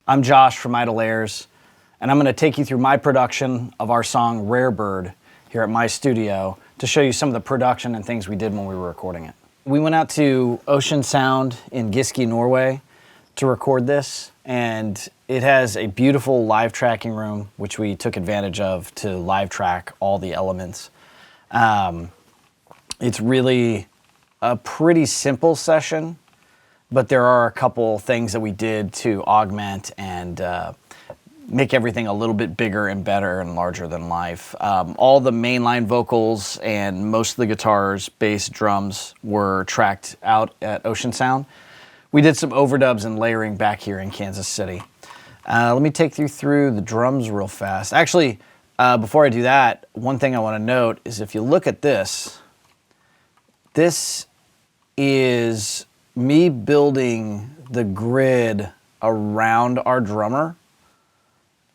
I'm Josh from Heirs, and I'm going to take you through my production of our song Rare Bird here at my studio to show you some of the production and things we did when we were recording it. We went out to Ocean Sound in Giske, Norway to record this, and it has a beautiful live tracking room, which we took advantage of to live track all the elements. It's really a pretty simple session, but there are a couple things that we did to augment and make everything a little bit bigger and better and larger than life. All the mainline vocals and most of the guitars, bass, drums were tracked out at Ocean Sound. We did some overdubs and layering back here in Kansas City. Let me take you through the drums real fast. Actually, before I do that, one thing I want to note is if you look at this, this is me building the grid around our drummer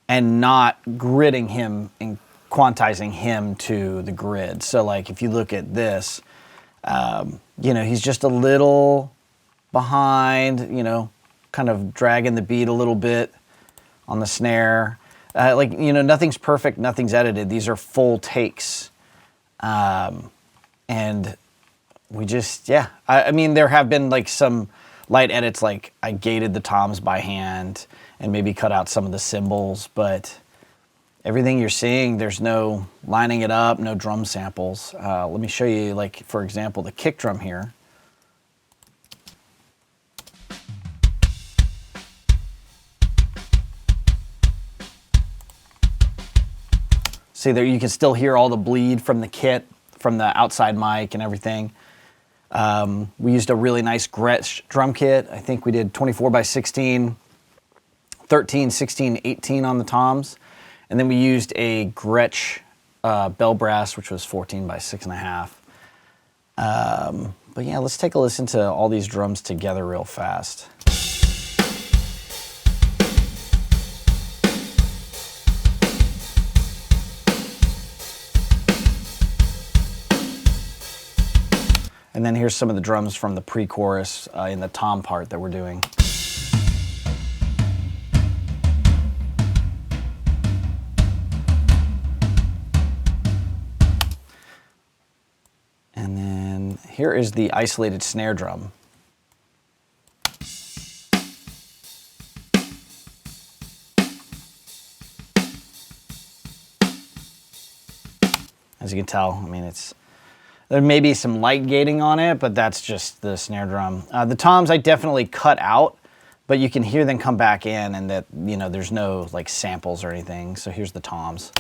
and not gridding him and quantizing him to the grid. So like if you look at this, he's just a little behind, kind of dragging the beat a little bit on the snare. Nothing's perfect, nothing's edited. These are full takes. And we just, I mean, there have been like some light edits, like I gated the toms by hand and maybe cut out some of the cymbals, but everything you're seeing, there's no lining it up, no drum samples. Let me show you, like, for example, the kick drum here. See there, you can still hear all the bleed from the kit, from the outside mic and everything. We used a really nice Gretsch drum kit. I think we did 24 by 16, 13, 16, 18 on the toms. And then we used a Gretsch bell brass, which was 14 by 6.5. But yeah, let's take a listen to all these drums together real fast. And then here's some of the drums from the pre-chorus in the tom part that we're doing. And then here is the isolated snare drum. As you can tell, I mean, there may be some light gating on it, but that's just the snare drum. The toms I definitely cut out, but you can hear them come back in, and that, there's no like samples or anything. So here's the toms.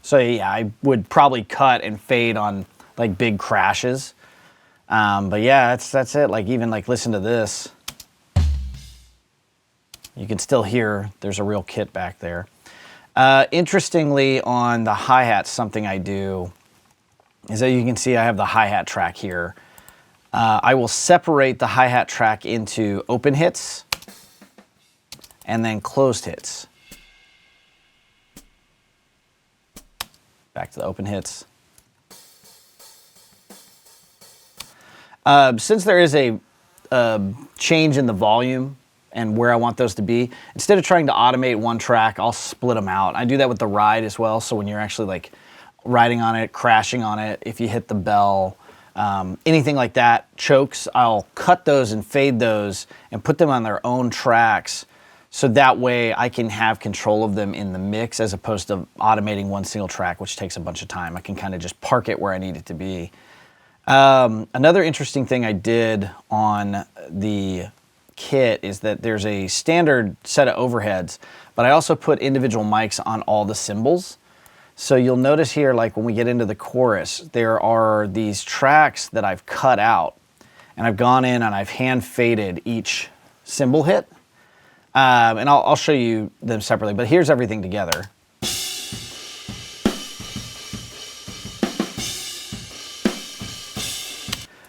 So yeah, I would probably cut and fade on like big crashes. But yeah, that's it. Like even like listen to this. You can still hear there's a real kit back there. Interestingly, on the hi-hats, something I do is that you can see I have the hi-hat track here. I will separate the hi-hat track into open hits and then closed hits. Back to the open hits. Since there is a change in the volume and where I want those to be, instead of trying to automate one track, I'll split them out. I do that with the ride as well, so when you're actually like riding on it, crashing on it, if you hit the bell, anything like that, chokes, I'll cut those and fade those and put them on their own tracks, so that way I can have control of them in the mix as opposed to automating one single track, which takes a bunch of time. I can kind of just park it where I need it to be. Another interesting thing I did on the kit is that there's a standard set of overheads, but I also put individual mics on all the cymbals. So you'll notice here, like when we get into the chorus, there are these tracks that I've cut out, and I've gone in and I've hand faded each cymbal hit. And I'll show you them separately, but here's everything together.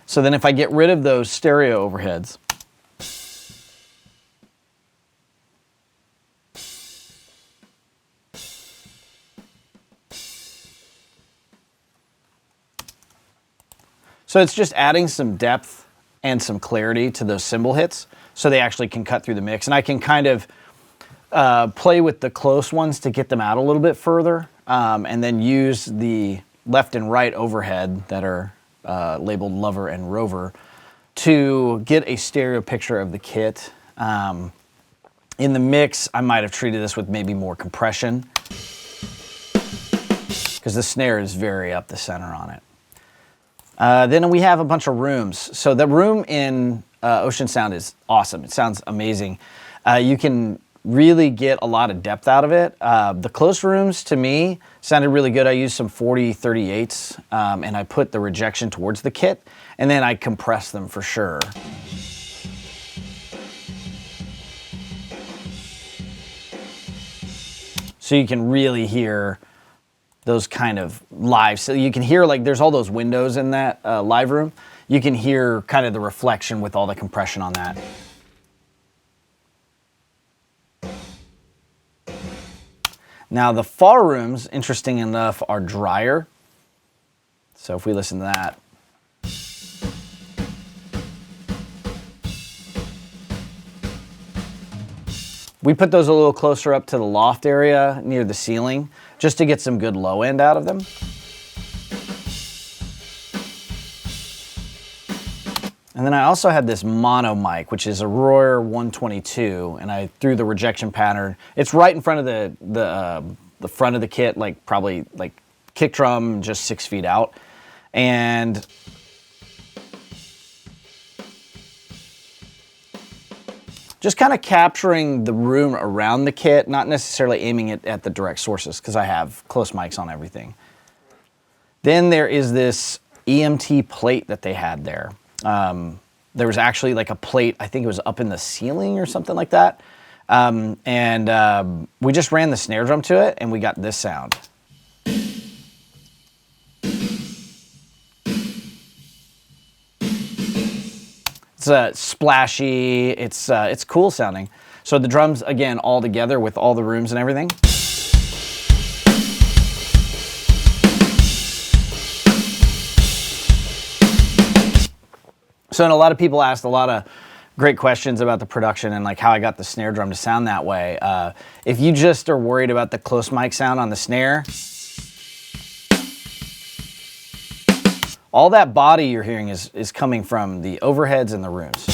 So then if I get rid of those stereo overheads, So it's just adding some depth and some clarity to those cymbal hits so they actually can cut through the mix. And I can kind of play with the close ones to get them out a little bit further, and then use the left and right overhead that are labeled Lover and Rover to get a stereo picture of the kit. In the mix, I might have treated this with maybe more compression because the snare is very up the center on it. Then we have a bunch of rooms. So the room in Ocean Sound is awesome. It sounds amazing. You can really get a lot of depth out of it. The close rooms to me sounded really good. I used some 40-38s and I put the rejection towards the kit and then I compressed them for sure. So you can really hear those kind of live. So you can hear, like, there's all those windows in that live room. You can hear kind of the reflection with all the compression on that. Now the far rooms, interesting enough, are drier. So if we listen to that. We put those a little closer up to the loft area near the ceiling just to get some good low end out of them. And then I also had this mono mic, which is a Royer 122, and I threw the rejection pattern. It's right in front of the front of the kit, like probably like kick drum, just 6 feet out. And just kind of capturing the room around the kit, not necessarily aiming it at the direct sources because I have close mics on everything. Then there is this EMT plate that they had there. There was actually like a plate, I think it was up in the ceiling or something like that. We just ran the snare drum to it and we got this sound. It's splashy, it's cool sounding. So the drums, again, all together with all the rooms and everything. So, and a lot of people asked a lot of great questions about the production and like how I got the snare drum to sound that way. If you just are worried about the close mic sound on the snare, all that body you're hearing is coming from the overheads and the rooms.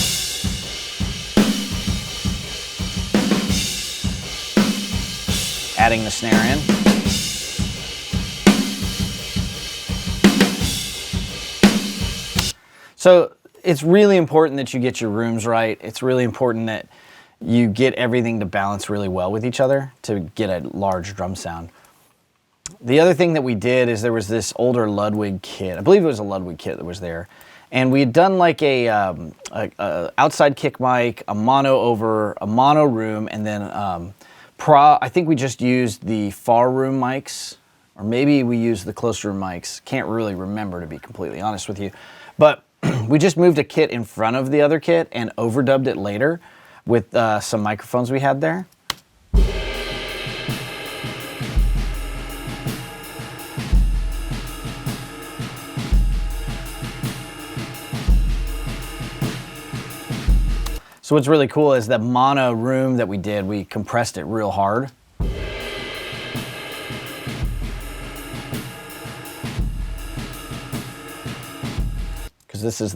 Adding the snare in. So it's really important that you get your rooms right. It's really important that you get everything to balance really well with each other to get a large drum sound. The other thing that we did is there was this older Ludwig kit. I believe it was a Ludwig kit that was there. And we had done like a outside kick mic, a mono over, a mono room, and then I think we just used the far room mics, or maybe we used the close room mics. Can't really remember, to be completely honest with you. But we just moved a kit in front of the other kit and overdubbed it later with some microphones we had there. So what's really cool is that mono room that we did, we compressed it real hard. Because this is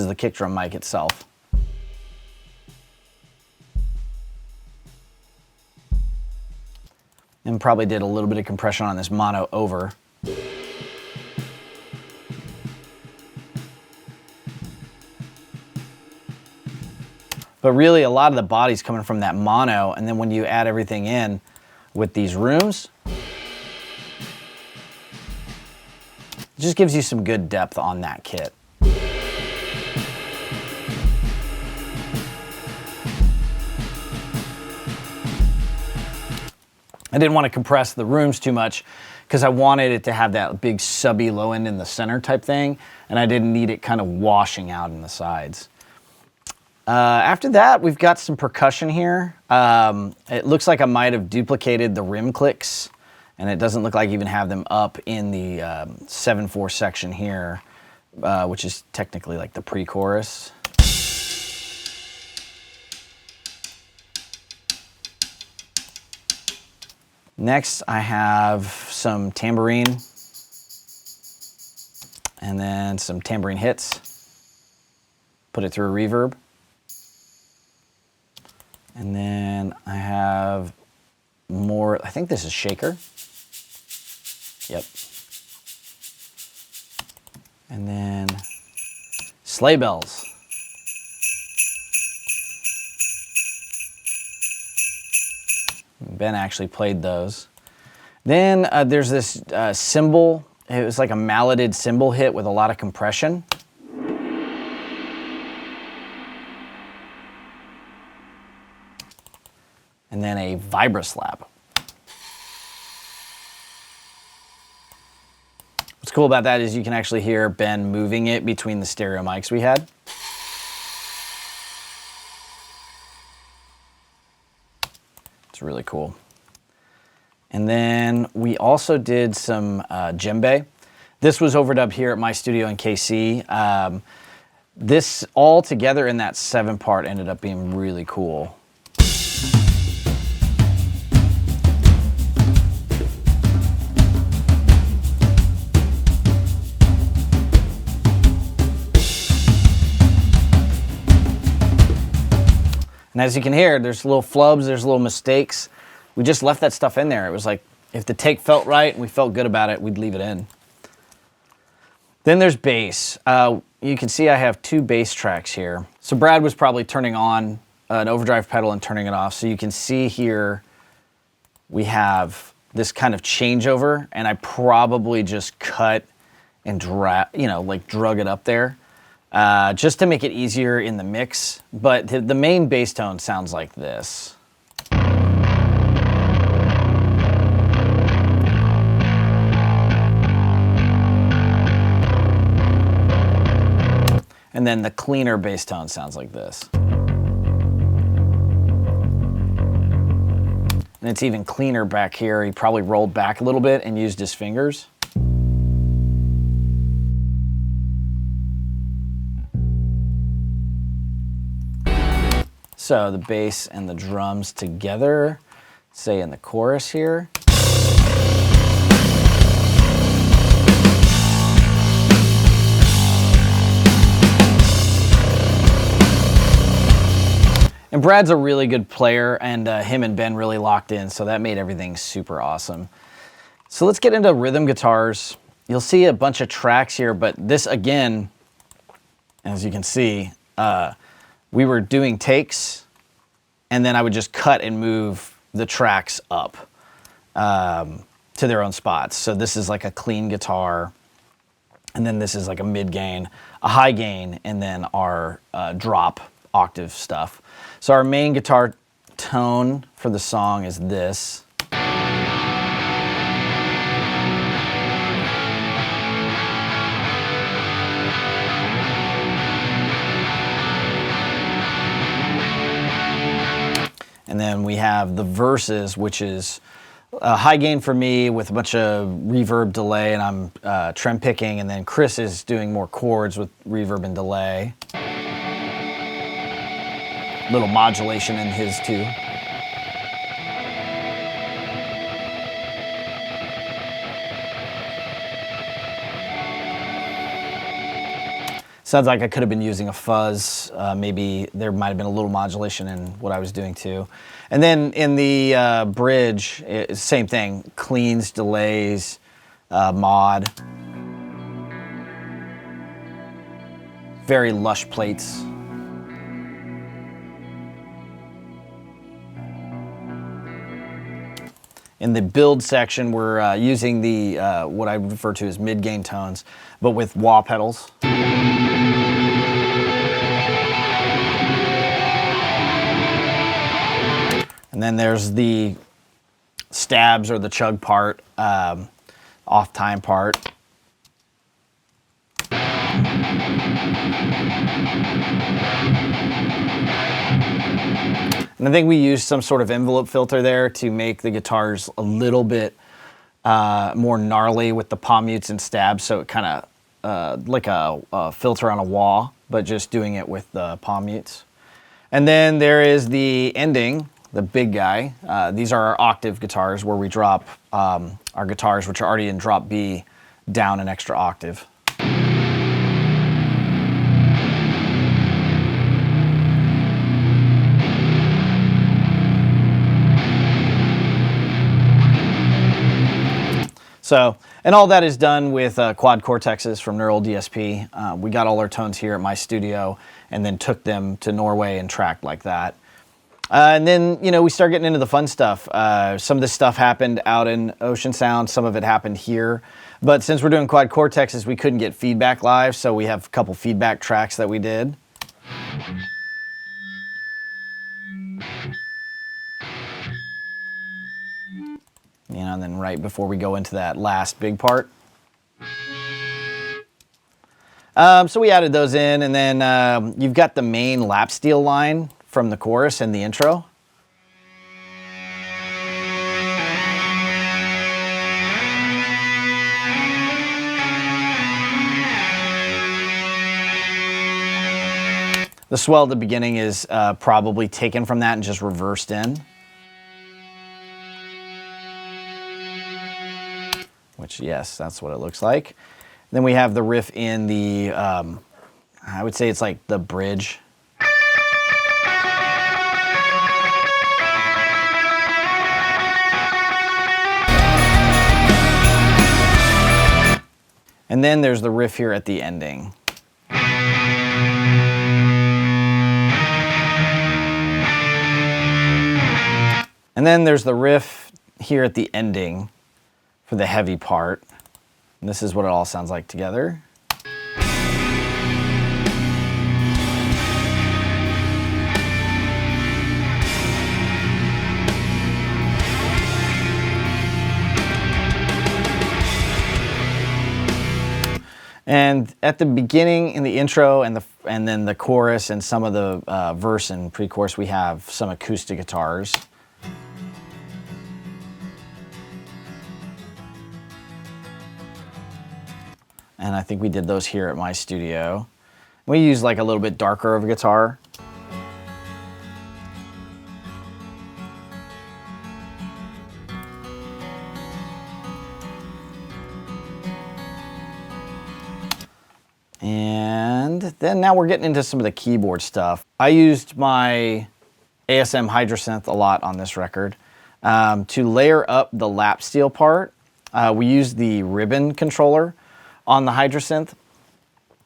the kick drum mic itself. And probably did a little bit of compression on this mono over. But really a lot of the body's coming from that mono, and then when you add everything in with these rooms, it just gives you some good depth on that kit. I didn't want to compress the rooms too much because I wanted it to have that big subby low end in the center type thing, and I didn't need it kind of washing out in the sides. After that, we've got some percussion here. It looks like I might have duplicated the rim clicks, and it doesn't look like I even have them up in the 7/4 section here which is technically like the pre-chorus. Next, I have some tambourine, and then some tambourine hits. Put it through a reverb. And then I have more, I think this is shaker. Yep. And then sleigh bells. Ben actually played those. Then there's this cymbal. It was like a malleted cymbal hit with a lot of compression. And then a vibroslap. What's cool about that is you can actually hear Ben moving it between the stereo mics we had. It's really cool. And then we also did some djembe. This was overdubbed here at my studio in KC. This all together in that 7-part ended up being really cool. And as you can hear, there's little flubs, there's little mistakes. We just left that stuff in there. It was like, if the take felt right and we felt good about it, we'd leave it in. Then there's bass. You can see I have 2 bass tracks here. So Brad was probably turning on an overdrive pedal and turning it off. So you can see here, we have this kind of changeover, and I probably just cut and drug it up there. Just to make it easier in the mix, but the main bass tone sounds like this. And then the cleaner bass tone sounds like this. And it's even cleaner back here. He probably rolled back a little bit and used his fingers. So the bass and the drums together, say in the chorus here. And Brad's a really good player, and him and Ben really locked in, so that made everything super awesome. So let's get into rhythm guitars. You'll see a bunch of tracks here, but this again, as you can see, we were doing takes, and then I would just cut and move the tracks up to their own spots. So this is like a clean guitar, and then this is like a mid gain, a high gain, and then our drop octave stuff. So our main guitar tone for the song is this. And then we have the verses, which is a high gain for me with a bunch of reverb delay, and I'm trem picking, and then Chris is doing more chords with reverb and delay. Little modulation in his too. Sounds like I could have been using a fuzz. Maybe there might have been a little modulation in what I was doing too. And then in the bridge, same thing, cleans, delays, mod. Very lush plates. In the build section, we're using the what I refer to as mid-gain tones, but with wah pedals. And then there's the stabs or the chug part, off time part. And I think we used some sort of envelope filter there to make the guitars a little bit more gnarly with the palm mutes and stabs, so it kind of like a filter on a wah, but just doing it with the palm mutes. And then there is the ending, the big guy. These are our octave guitars where we drop our guitars, which are already in drop B, down an extra octave. So, and all that is done with quad cortexes from Neural DSP. We got all our tones here at my studio and then took them to Norway and tracked like that. And then, you know, we start getting into the fun stuff. Some of this stuff happened out in Ocean Sound, some of it happened here. But since we're doing quad cortexes, we couldn't get feedback live, so we have a couple feedback tracks that we did. You know, and then right before we go into that last big part. So we added those in, and then you've got the main lap steel line from the chorus and the intro. The swell at the beginning is probably taken from that and just reversed in. Which, yes, that's what it looks like. Then we have the riff in the, I would say it's like the bridge. And then there's the riff here at the ending. And then there's the riff here at the ending for the heavy part. And this is what it all sounds like together. And at the beginning, in the intro and then the chorus and some of the verse and pre-chorus, we have some acoustic guitars. And I think we did those here at my studio. We use like a little bit darker of a guitar. And then now we're getting into some of the keyboard stuff. I used my ASM Hydrosynth a lot on this record. To layer up the lap steel part, we used the ribbon controller on the Hydrosynth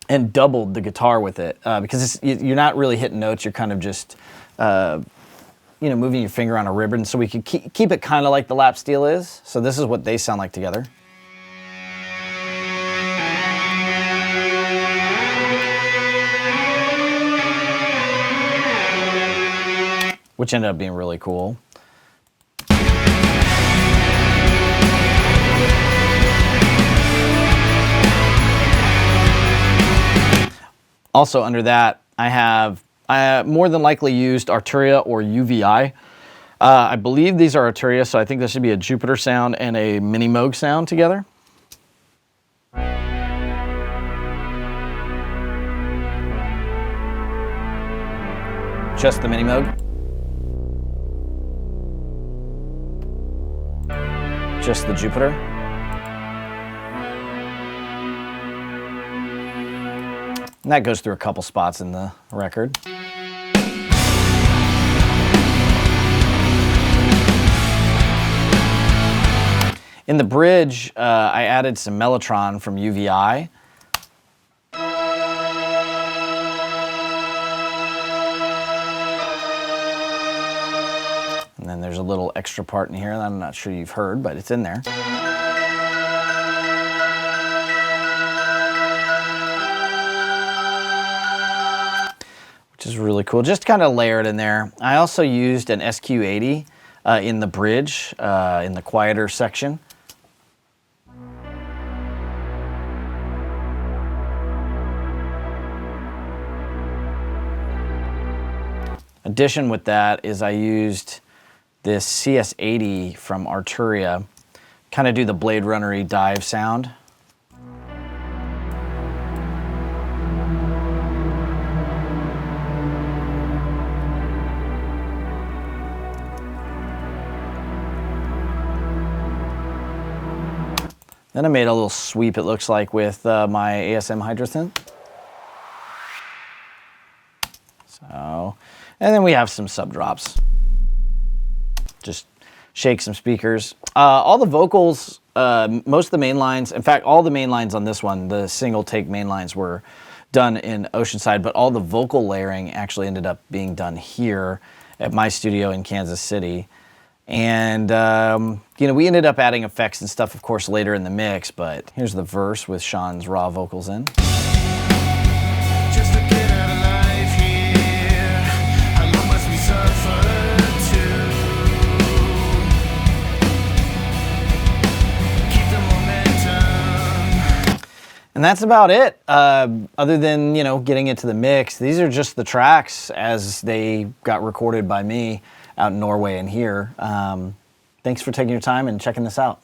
and doubled the guitar with it because you're not really hitting notes, you're kind of just moving your finger on a ribbon, so we could keep it kind of like the lap steel is. So this is what they sound like together. Which ended up being really cool. Also under that, I more than likely used Arturia or UVI. I believe these are Arturia, so I think this should be a Jupiter sound and a Mini Moog sound together. Just the Mini Moog. Just the Jupiter. And that goes through a couple spots in the record. In the bridge, I added some Mellotron from UVI. And then there's a little extra part in here that I'm not sure you've heard, but it's in there. Which is really cool. Just kind of layer it in there. I also used an SQ80 in the bridge, in the quieter section. Addition with that is I used this CS80 from Arturia, kind of do the Blade Runner-y dive sound. Then I made a little sweep, it looks like, with my ASM Hydrosynth. So, and then we have some sub drops. Just shake some speakers. All the vocals, most of the main lines, in fact, all the main lines on this one, the single take main lines were done in Oceanside, but all the vocal layering actually ended up being done here at my studio in Kansas City. And, you know, we ended up adding effects and stuff, of course, later in the mix, but here's the verse with Sean's raw vocals in. Just to get out of life here, how long must we suffer to keep the momentum? And that's about it. Other than, you know, getting into the mix, these are just the tracks as they got recorded by me out in Norway and here. Thanks for taking your time and checking this out.